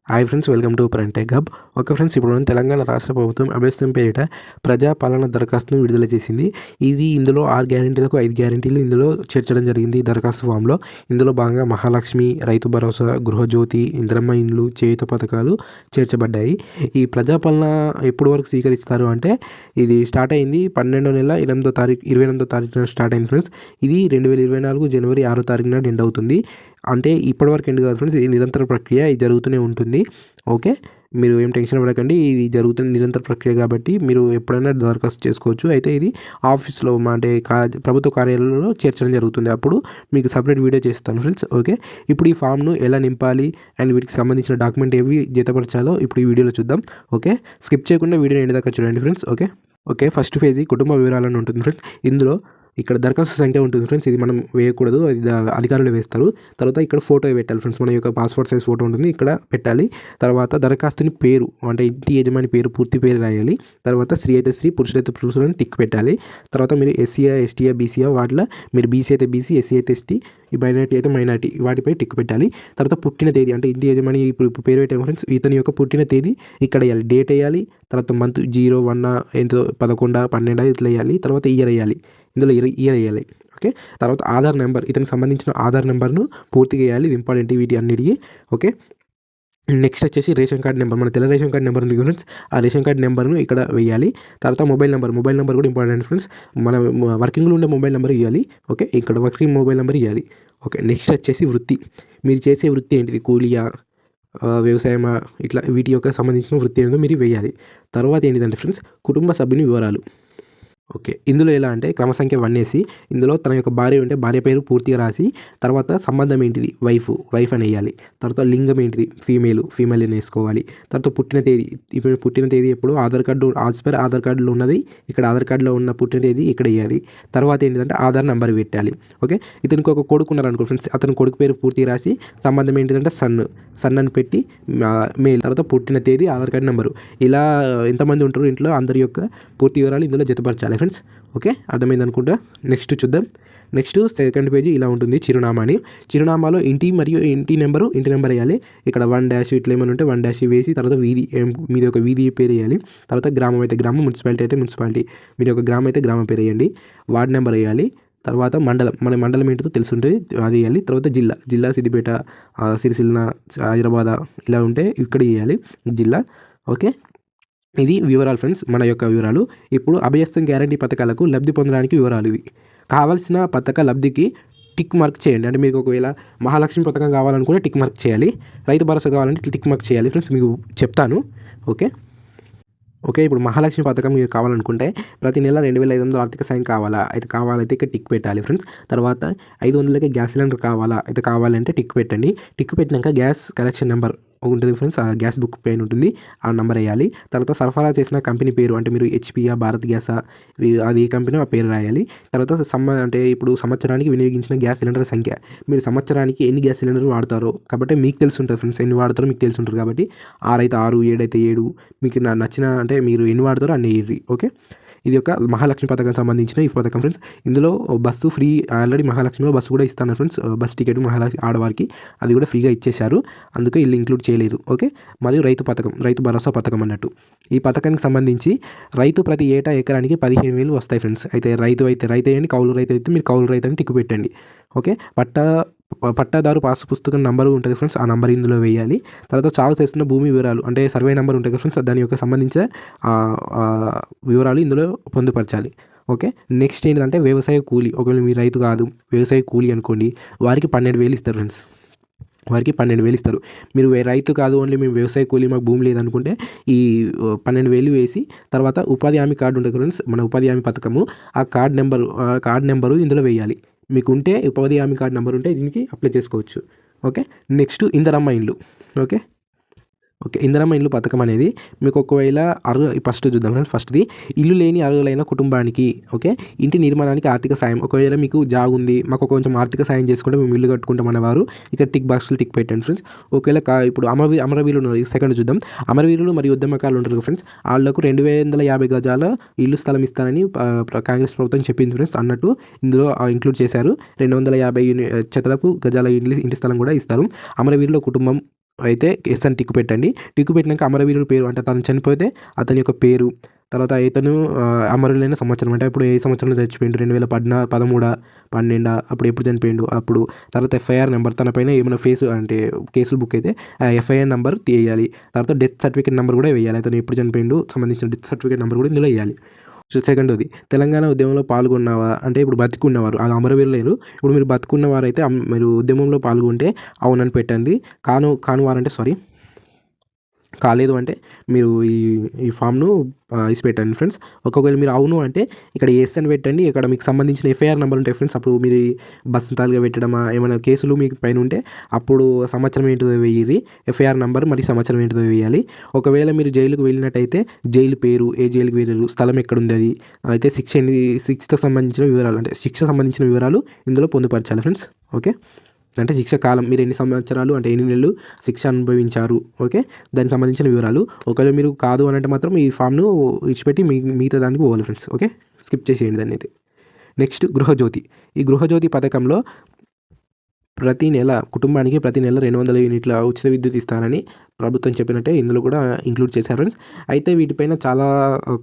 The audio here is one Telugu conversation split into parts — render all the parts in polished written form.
Hi friends, welcome to Prantech hub. Okay friends, ఇప్పుడు మనం తెలంగాణ రాష్ట్ర ప్రభుత్వం అభ్యర్థం పేరిట ప్రజాపాలన దరఖాస్తును విడుదల చేసింది. ఇందులో 6 గ్యారెంటీలకు 5 గ్యారెంటీలు ఇందులో చేర్చడం జరిగింది దరఖాస్తు ఫామ్లో. ఇందులో భాగంగా మహాలక్ష్మి, రైతు భరోసా, గృహజ్యోతి, ఇందిరమ్మ ఇండ్లు, చేయుత పథకాలు చేర్చబడ్డాయి. ఈ ప్రజాపాలన ఎప్పటి వరకు స్వీకరిస్తారు అంటే, ఇది స్టార్ట్ అయింది 12వ నెల 28వ తారీఖున స్టార్ట్ అయింది ఫ్రెండ్స్. ఇది 2024 జనవరి 6వ తారీఖున ఎండ్ అవుతుంది. అంటే ఇప్పటివరకు ఎండ్ కాదు ఫ్రెండ్స్, ఇది నిరంతర ప్రక్రియ, ఇది జరుగుతూనే ఉంటుంది. ఓకే, మీరు ఏం టెన్షన్ పడకండి, ఇది జరుగుతున్న నిరంతర ప్రక్రియ కాబట్టి మీరు ఎప్పుడైనా దరఖాస్తు చేసుకోవచ్చు. అయితే ఇది ఆఫీస్లో అంటే ప్రభుత్వ కార్యాలయంలో చేర్చడం జరుగుతుంది. అప్పుడు మీకు సపరేట్ వీడియో చేస్తాను ఫ్రెండ్స్. ఓకే, ఇప్పుడు ఈ ఫామ్ను ఎలా నింపాలి అండ్ వీటికి సంబంధించిన డాక్యుమెంట్ ఏవి జతపరచాలో ఇప్పుడు ఈ వీడియోలో చూద్దాం. ఓకే, స్కిప్ చేయకుండా వీడియో ఎండ్ దాకా చూడండి ఫ్రెండ్స్. ఓకే, ఫస్ట్ పేజీ కుటుంబ వివరాలను ఉంటుంది ఫ్రెండ్స్. ఇందులో ఇక్కడ దరఖాస్తు సంఖ్య ఉంటుంది ఫ్రెండ్స్, ఇది మనం వేయకూడదు, అది అధికారులు వేస్తారు. తర్వాత ఇక్కడ ఫోటో పెట్టాలి ఫ్రెండ్స్, మన యొక్క పాస్పోర్ట్ సైజ్ ఫోటో ఉంటుంది, ఇక్కడ పెట్టాలి. తర్వాత దరఖాస్తుని పేరు అంటే ఇంటి యజమాని పేరు, పూర్తి పేరు రాయాలి. తర్వాత స్త్రీ అయితే స్త్రీ, పురుషులైతే పురుషులని టిక్ పెట్టాలి. తర్వాత మీరు ఎస్సీయా, ఎస్టీయా, బీసీయా, వాటిలో మీరు బీసీ అయితే బీసీ, ఎస్సీ అయితే ఎస్టీ, ఈ మైనార్టీ అయితే మైనార్టీ, వాటిపై టిక్ పెట్టాలి. తర్వాత పుట్టిన తేదీ అంటే ఇంటి యజమాని ఇప్పుడు పేరు పెట్టాము ఫ్రెండ్స్, ఇతని యొక్క పుట్టిన తేదీ ఇక్కడ వేయాలి, డేట్ వేయాలి. తర్వాత మంత్ 0, 1 ఎంతో 11, 12 ఇట్లా వేయాలి. తర్వాత ఇయర్ వేయాలి, ఇందులో ఇయర్ వేయాలి. ఓకే, తర్వాత ఆధార్ నెంబర్, ఇతనికి సంబంధించిన ఆధార్ నెంబర్ను పూర్తిగా వేయాలి, ఇది ఇంపార్టెంట్ వీటి అన్నిటికీ. ఓకే, నెక్స్ట్ వచ్చేసి రేషన్ కార్డ్ నెంబర్, మన తెల్ల రేషన్ కార్డ్ నెంబర్ ఉంది ఫ్రెండ్స్, ఆ రేషన్ కార్డ్ నెంబర్ను ఇక్కడ వేయాలి. తర్వాత మొబైల్ నెంబర్ కూడా ఇంపార్టెంట్ ఫ్రెండ్స్, మన వర్కింగ్లో ఉండే మొబైల్ నెంబర్ ఇవ్వాలి. ఓకే, ఇక్కడ వర్కింగ్ మొబైల్ నెంబర్ ఇవ్వాలి. ఓకే, నెక్స్ట్ వచ్చేసి వృత్తి, మీరు చేసే వృత్తి ఏంటిది, కూలియా, వ్యవసాయమా, ఇట్లా వీటి యొక్క సంబంధించిన వృత్తి ఏంటో మీరు వేయాలి. తర్వాత ఏంటిదంటే ఫ్రెండ్స్, కుటుంబ సభ్యుని వివరాలు. ఓకే, ఇందులో ఎలా అంటే క్రమ సంఖ్య 1 వేసి, ఇందులో తన యొక్క భార్య ఉంటే భార్య పేరు పూర్తిగా రాసి, తర్వాత సంబంధం ఏంటిది వైఫ్ అని వేయాలి. తర్వాత లింగం ఏంటిది ఫీమేల్ అని వేసుకోవాలి. తర్వాత పుట్టిన తేదీ, ఇప్పుడు పుట్టిన తేదీ ఎప్పుడు ఆధార్ కార్డులో ఉన్నది, ఇక్కడ ఆధార్ కార్డులో ఉన్న పుట్టిన తేదీ ఇక్కడ వేయాలి. తర్వాత ఏంటిదంటే ఆధార్ నెంబర్ పెట్టాలి. ఓకే, ఇతనికి ఒక కొడుకు ఉన్నారనుకో ఫ్రెండ్స్, అతని కొడుకు పేరు పూర్తిగా రాసి, సంబంధం ఏంటిదంటే సన్ అని పెట్టి మేల్, తర్వాత పుట్టిన తేదీ, ఆధార్ కార్డు నెంబరు, ఇలా ఎంతమంది ఉంటారు ఇంట్లో అందరి యొక్క పూర్తి వివరాలు ఇందులో జతపరచాలి ఫ్రెండ్స్. ఓకే, అర్థమైంది అనుకుంటా. నెక్స్ట్ చూద్దాం. నెక్స్ట్ సెకండ్ పేజీ ఇలా ఉంటుంది, చిరునామాలో ఇంటి నెంబర్ వేయాలి. ఇక్కడ 1 ఇట్లా ఏమైనా ఉంటే 1 వేసి, తర్వాత వీధి, మీది ఒక వీధి పేరు వేయాలి. తర్వాత గ్రామం అయితే గ్రామం, మున్సిపాలిటీ అయితే మున్సిపాలిటీ, మీరు ఒక గ్రామం అయితే గ్రామం పేరు వేయండి. వార్డ్ నెంబర్ వేయాలి. తర్వాత మన మండలం ఏంటో తెలుసుంటుంది, అది వేయాలి. తర్వాత జిల్లా సిద్దిపేట, సిరిసిల్ల, హైదరాబాద్ ఇలా ఉంటే ఇక్కడ వేయాలి జిల్లా. ఓకే, ఇది వివరాలు ఫ్రెండ్స్, మన యొక్క వివరాలు. ఇప్పుడు అభయస్థం గ్యారంటీ పథకాలకు లబ్ధి పొందడానికి వివరాలు ఇవి. కావాల్సిన పథక లబ్ధికి టిక్ మార్క్ చేయండి. అంటే మీకు ఒకవేళ మహాలక్ష్మి పథకం కావాలనుకుంటే టిక్ మార్క్ చేయాలి, రైతు భరోసా కావాలంటే టిక్ మార్క్ చేయాలి ఫ్రెండ్స్, మీకు చెప్తాను. ఓకే, ఇప్పుడు మహాలక్ష్మి పథకం మీరు కావాలనుకుంటే ప్రతి నెల 2500 ఆర్థిక సాయం కావాలైతే ఇక్కడ టిక్ పెట్టాలి ఫ్రెండ్స్. తర్వాత 500కే గ్యాస్ సిలిండర్ కావాలంటే టిక్ పెట్టండి. టిక్ పెట్టినాక గ్యాస్ కనెక్షన్ నెంబర్ ఉంటుంది ఫ్రెండ్స్, ఆ గ్యాస్ బుక్ పైన ఉంటుంది, ఆ నెంబర్ వేయాలి. తర్వాత సరఫరా చేసిన కంపెనీ పేరు, అంటే మీరు హెచ్పియా, భారత్ గ్యాసా, అది ఏ కంపెనీ ఆ పేరు రాయాలి. తర్వాత అంటే ఇప్పుడు సంవత్సరానికి వినియోగించిన గ్యాస్ సిలిండర్ సంఖ్య, మీరు సంవత్సరానికి ఎన్ని గ్యాస్ సిలిండర్ వాడతారో కాబట్టి మీకు తెలుసుంటుంది ఫ్రెండ్స్, ఎన్ని వాడతారో మీకు తెలుసుంటుంది కాబట్టి 6 అయితే 6, 7 అయితే 7, మీకు నచ్చిన అంటే మీరు ఎన్ని వాడతారో అన్ని వేయండి. ఓకే, ఇది ఒక మహాలక్ష్మి పథకం సంబంధించిన ఈ పథకం ఫ్రెండ్స్. ఇందులో బస్సు ఫ్రీ, ఆల్రెడీ మహాలక్ష్మిలో బస్సు కూడా ఇస్తాను ఫ్రెండ్స్, బస్ టికెట్ మహాలక్ష్మి ఆడవారికి అది కూడా ఫ్రీగా ఇచ్చేశారు, అందుకే వీళ్ళు ఇంక్లూడ్ చేయలేదు. ఓకే, మరియు రైతు భరోసా పథకం అన్నట్టు, ఈ పథకానికి సంబంధించి రైతు ప్రతి ఏటా ఎకరానికి 15,000 వస్తాయి ఫ్రెండ్స్. అయితే రైతు వేయండి, కౌలు రైతు అయితే మీరు కౌలు రైతు అని టిక్కు పెట్టండి. ఓకే, పట్టాదారు పాస్ పుస్తకం నంబరు ఉంటుంది ఫ్రెండ్స్, ఆ నంబర్ ఇందులో వేయాలి. తర్వాత సాగు చేస్తున్న భూమి వివరాలు, అంటే సర్వే నెంబర్ ఉంటుంది కదా ఫ్రెండ్స్, దాని యొక్క సంబంధించిన వివరాలు ఇందులో పొందుపరచాలి. ఓకే, నెక్స్ట్ ఏంటంటే వ్యవసాయ కూలి, ఒకవేళ మీరు రైతు కాదు వ్యవసాయ కూలి అనుకోండి, వారికి 12,000 ఇస్తారు ఫ్రెండ్స్, వారికి 12,000 ఇస్తారు. మీరు రైతు కాదు, ఓన్లీ మేము వ్యవసాయ కూలి, మాకు భూమి లేదనుకుంటే ఈ 12,000 వేసి, తర్వాత ఉపాధి హామీ కార్డు ఉంటుంది ఫ్రెండ్స్, మన ఉపాధి హామీ పథకము, ఆ కార్డు నెంబరు ఇందులో వేయాలి. మీకు ఉంటే ఉపాధి హామీ కార్డు నెంబర్ ఉంటే దీనికి అప్లై చేసుకోవచ్చు. ఓకే, నెక్స్ట్ ఇందిరమ్మ ఇండ్లు. ఓకే, ఇందిరమ్మ ఇండ్లు పథకం అనేది మీకు ఒకవేళ ఫస్ట్ చూద్దాం ఫ్రెండ్స్. ఫస్ట్ది, ఇల్లు లేని అర్హులైన కుటుంబానికి ఓకే ఇంటి నిర్మాణానికి ఆర్థిక సాయం, ఒకవేళ మీకు జాగ్ ఉంది, మాకు కొంచెం ఆర్థిక సాయం చేసుకుంటే మేము ఇల్లు కట్టుకుంటాం అనేవారు ఇక్కడ టిక్ బాక్స్లో టిక్ పెట్టండి ఫ్రెండ్స్. ఒకవేళ ఇప్పుడు అమరవీరులు ఉన్నారు, సెకండ్ చూద్దాం. అమరవీరులు మరియు ఉద్యమకారులు ఉంటారు ఫ్రెండ్స్, వాళ్ళకు 250 గజాల ఇల్లు స్థలం ఇస్తానని కాంగ్రెస్ ప్రభుత్వం చెప్పింది ఫ్రెండ్స్, అన్నట్టు ఇందులో ఇంక్లూడ్ చేశారు. 250 చదరపు గజాల ఇంటి స్థలం కూడా ఇస్తారు. అమరవీరుల కుటుంబం అయితే ఎస్ అని టిక్ పెట్టండి. టిక్ పెట్టినాక అమరవీరుల పేరు అంటే తను చనిపోతే అతని యొక్క పేరు, తర్వాత ఇతను అమరులైన సంవత్సరం అంటే ఇప్పుడు ఏ సంవత్సరంలో చచ్చిపోయిండు, 2013, 12 అప్పుడు ఎప్పుడు చనిపోయిండు అప్పుడు. తర్వాత ఎఫ్ఐఆర్ నెంబర్, తన పైన ఏమైనా అంటే కేసులు బుక్ అయితే ఆ ఎఫ్ఐఆర్ నెంబర్ తీయాలి. తర్వాత డెత్ సర్టిఫికేట్ నెంబర్ కూడా వేయాలి, అతను ఎప్పుడు చనిపోయిండు సంబంధించిన డెత్ సర్టిఫికేట్ నెంబర్ కూడా ఇందులో వేయాలి. సెకండోది, తెలంగాణ ఉద్యమంలో పాల్గొన్నావా అంటే ఇప్పుడు బతికున్నవారు, అది అమరవీరులు లేరు, ఇప్పుడు మీరు బతికున్నవారైతే మీరు ఉద్యమంలో పాల్గొంటే అవునని పెట్టండి. కానువారంటే కాలేదు అంటే మీరు ఈ ఫామ్ను ఇసి పెట్టండి ఫ్రెండ్స్. ఒకవేళ మీరు అవును అంటే ఇక్కడ ఎస్ అని పెట్టండి. ఇక్కడ మీకు సంబంధించిన ఎఫ్ఐఆర్ నెంబర్ ఉంటాయి ఫ్రెండ్స్. అప్పుడు మీరు బస్సుతాలుగా పెట్టడమా ఏమైనా కేసులు మీకు పైన ఉంటే అప్పుడు సంవత్సరం ఏంటిదో వేయాలి, ఎఫ్ఐఆర్ నెంబర్ మరి సంవత్సరం ఏంటిదో వేయాలి. ఒకవేళ మీరు జైలుకు వెళ్ళినట్టయితే జైలు పేరు, ఏ జైలుకి వెళ్ళారు, స్థలం ఎక్కడ ఉంది, అది అయితే శిక్షకు సంబంధించిన వివరాలు అంటే శిక్ష సంబంధించిన వివరాలు ఇందులో పొందుపరచాలి ఫ్రెండ్స్. ఓకే, అంటే శిక్ష కాలం, మీరు ఎన్ని సంవత్సరాలు అంటే ఎన్ని నెలలు శిక్ష అనుభవించారు, ఓకే, దానికి సంబంధించిన వివరాలు. ఒకవేళ మీరు కాదు అని అంటే మాత్రం ఈ ఫామ్ను ఇచ్చిపెట్టి మిగతా దానికి పోవాలి ఫ్రెండ్స్. ఓకే, స్కిప్ చేసేయండి దాన్ని అయితే. నెక్స్ట్ గృహజ్యోతి. ఈ గృహజ్యోతి పథకంలో ప్రతి నెల కుటుంబానికి ప్రతి నెల 200 యూనిట్ల ఉచిత విద్యుత్ ఇస్తారని ప్రభుత్వం చెప్పినట్టే ఇందులో కూడా ఇంక్లూడ్ చేశారు ఫ్రెండ్స్. అయితే వీటిపైన చాలా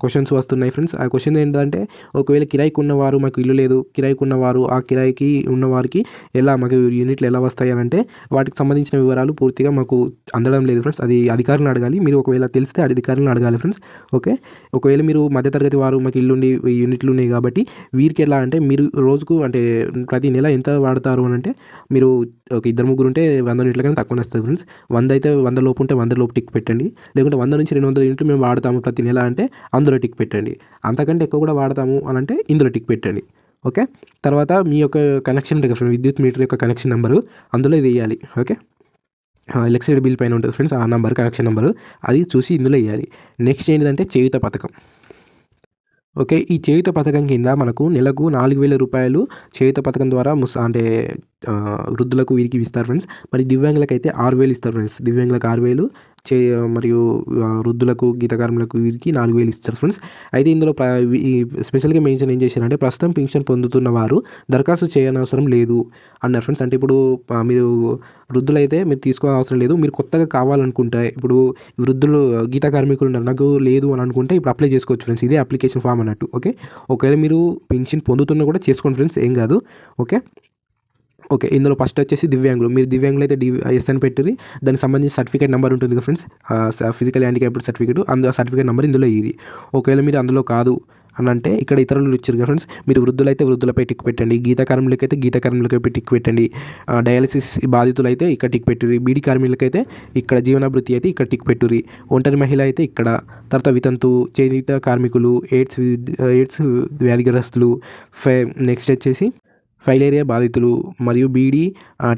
క్వశ్చన్స్ వస్తున్నాయి ఫ్రెండ్స్. ఆ క్వశ్చన్ ఏంటంటే ఒకవేళ కిరాయికి ఉన్నవారు, మాకు ఇల్లు లేదు, కిరాయికి ఉన్నవారు, ఆ కిరాయికి ఉన్నవారికి ఎలా మాకు యూనిట్లు ఎలా వస్తాయి అని అంటే వాటికి సంబంధించిన వివరాలు పూర్తిగా మాకు అందడం లేదు ఫ్రెండ్స్. అది అధికారులను అడగాలి. మీరు ఒకవేళ తెలిస్తే అధికారులను అడగాలి ఫ్రెండ్స్. ఓకే, ఒకవేళ మీరు మధ్యతరగతి వారు, మాకు ఇల్లుండి యూనిట్లు ఉన్నాయి కాబట్టి వీరికి ఎలా అంటే మీరు రోజుకు అంటే ప్రతి నెల ఎంత వాడతారు అని అంటే మీరు ఒక 2-3 ఉంటే 100 యూనిట్ల కన్నా తక్కువ వస్తుంది ఫ్రెండ్స్. 100 అయితే 100 లోపు ఉంటే 100 లోపు టిక్ పెట్టండి. లేకుంటే 100 నుంచి 200 యూనిట్లు మేము వాడతాము ప్రతి నెల అంటే అందులో టిక్ పెట్టండి. అంతకంటే ఎక్కువ కూడా వాడతాము అని అంటే ఇందులో టిక్ పెట్టండి. ఓకే, తర్వాత మీ యొక్క కనెక్షన్ ఉంటుంది ఫ్రెండ్స్, విద్యుత్ మీటర్ యొక్క కనెక్షన్ నెంబరు అందులో ఇది వేయాలి. ఓకే, ఎలక్ట్రిసిటీ బిల్ పైన ఉంటుంది ఫ్రెండ్స్ ఆ నెంబర్, కనెక్షన్ నెంబరు, అది చూసి ఇందులో వేయాలి. నెక్స్ట్ ఏంటంటే చేయూత పథకం. ఓకే, ఈ చేయూత పథకం కింద మనకు నెలకు 4,000 రూపాయలు చేయూత పథకం ద్వారా అంటే వృద్ధులకు వీరికి ఇస్తారు ఫ్రెండ్స్. మరి దివ్యాంగులకు అయితే 6,000 ఇస్తారు ఫ్రెండ్స్. దివ్యాంగులకు 6,000 మరియు వృద్ధులకు, గీత కార్మికులకు వీరికి 4,000 ఇస్తారు ఫ్రెండ్స్. అయితే ఇందులో ఈ స్పెషల్గా మెన్షన్ ఏం చేశారంటే ప్రస్తుతం పింఛన్ పొందుతున్న వారు దరఖాస్తు చేయనవసరం లేదు అన్నారు ఫ్రెండ్స్. అంటే ఇప్పుడు మీరు వృద్ధులైతే మీరు తీసుకోవాల్సిన అవసరం లేదు. మీరు కొత్తగా కావాలనుకుంటే ఇప్పుడు వృద్ధులు, గీత కార్మికులు ఉన్నారు, నాకు లేదు అని అనుకుంటే ఇప్పుడు అప్లై చేసుకోవచ్చు ఫ్రెండ్స్. ఇదే అప్లికేషన్ ఫామ్ అన్నట్టు. ఓకే, ఒకవేళ మీరు పింఛన్ పొందుతున్నా కూడా చేసుకోండి ఫ్రెండ్స్, ఏం కాదు. ఓకే, ఇందులో ఫస్ట్ వచ్చేసి దివ్యాంగులు. మీరు దివ్యాంగులు అయితే ఎస్ అని పెట్టి దానికి సంబంధించిన సర్టిఫికేట్ నెంబర్ ఉంటుంది కదా ఫ్రెండ్స్, ఫిజికల్ హ్యాండిక్యాప్డ్ సర్టిఫికేట్, అందులో సర్టిఫికేట్ నెంబర్ ఇందులో ఇది. ఒకవేళ మీరు అందులో కాదు అని అంటే ఇక్కడ ఇతరులు ఇచ్చారు కదా ఫ్రెండ్స్, మీరు వృద్ధులైతే వృద్ధులపై టిక్ పెట్టండి, గీత కార్మికులకైతే గీత కార్మికులపై టిక్ పెట్టండి, డయాలసిస్ బాధితులు అయితే ఇక్కడ టిక్ పెట్టుర్రి, బీడీ కార్మికులకైతే ఇక్కడ జీవనాభృతి అయితే ఇక్కడ టిక్ పెట్టుర్రి, ఒంటరి మహిళ అయితే ఇక్కడ, తర్వాత వితంతు, చేనేత కార్మికులు, ఎయిడ్స్ వ్యాధిగ్రస్తులు, నెక్స్ట్ వచ్చేసి ఫైలేరియా బాధితులు మరియు బీడీ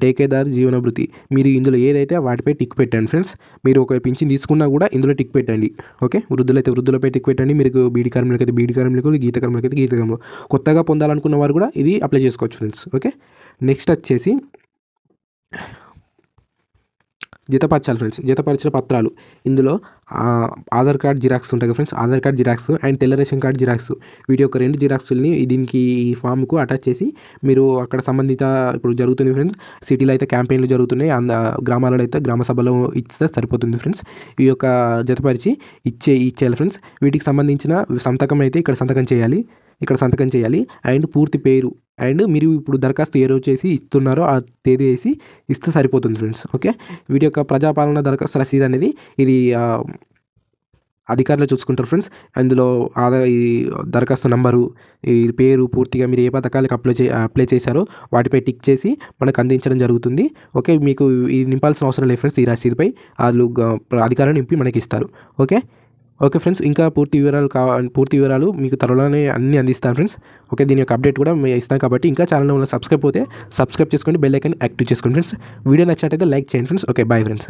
టేకేదారు జీవనభృతి, మీరు ఇందులో ఏదైతే వాటిపై టిక్ పెట్టండి ఫ్రెండ్స్. మీరు ఒక పింఛన్ తీసుకున్నా కూడా ఇందులో టిక్ పెట్టండి. ఓకే, వృద్ధులైతే వృద్ధులపై టిక్ పెట్టండి, మీరు బీడీ కార్మికులకి అయితే బీడీ కార్మికులు, గీత కార్మికులకి అయితే గీత కార్మికులు, కొత్తగా పొందాలనుకున్న వారు కూడా ఇది అప్లై చేసుకోవచ్చు ఫ్రెండ్స్. ఓకే, నెక్స్ట్ వచ్చేసి జతపరచాలి ఫ్రెండ్స్. జతపరిచిన పత్రాలు ఇందులో ఆధార్ కార్డ్ జిరాక్స్ ఉంటాయి friends, Aadhaar card xerox and తెల్ల రేషన్ కార్డ్ జిరాక్స్, వీటి యొక్క 2 జిరాక్స్ని దీనికి ఈ ఫామ్కు అటాచ్ చేసి మీరు అక్కడ సంబంధిత ఇప్పుడు జరుగుతుంది ఫ్రెండ్స్, సిటీలో అయితే క్యాంపెయిన్లు జరుగుతున్నాయి, గ్రామాలలో అయితే గ్రామ సభలో ఇస్తే సరిపోతుంది ఫ్రెండ్స్. ఈ యొక్క జతపరిచి ఇచ్చేయాలి ఫ్రెండ్స్. వీటికి సంబంధించిన సంతకం అయితే ఇక్కడ సంతకం చేయాలి అండ్ పూర్తి పేరు అండ్ మీరు ఇప్పుడు దరఖాస్తు ఏ రోజు చేసి ఇస్తున్నారో ఆ తేదీ వేసి ఇస్తే సరిపోతుంది ఫ్రెండ్స్. ఓకే, వీటి యొక్క ప్రజాపాలన దరఖాస్తు రసీదు అనేది ఇది అధికారులు చూసుకుంటారు ఫ్రెండ్స్. అందులో ఈ దరఖాస్తు నంబరు, ఈ పేరు, పూర్తిగా మీరు ఏ పథకాలకు అప్లై చేశారో వాటిపై టిక్ చేసి మనకు అందించడం జరుగుతుంది. ఓకే, మీకు ఇది నింపాల్సిన అవసరం లేదు ఫ్రెండ్స్. ఈ రసీదుపై వాళ్ళు అధికారులు నింపి మనకి ఇస్తారు. ఓకే ఫ్రెండ్స్, ఇంకా పూర్తి వివరాలు మీకు త్వరలోనే అన్నీ అందిస్తాను ఫ్రెండ్స్. ఓకే, దీని యొక్క అప్డేట్ కూడా మేము ఇస్తాం కాబట్టి ఇంకా ఛానల్లో ఉన్న సబ్స్క్రైబ్ చేసుకోండి, బెల్ ఐకాన్ యాక్టివ్ చేసుకోండి ఫ్రెండ్స్. వీడియో నచ్చినట్టయితే లైక్ చేయండి ఫ్రెండ్స్. Okay, bye friends.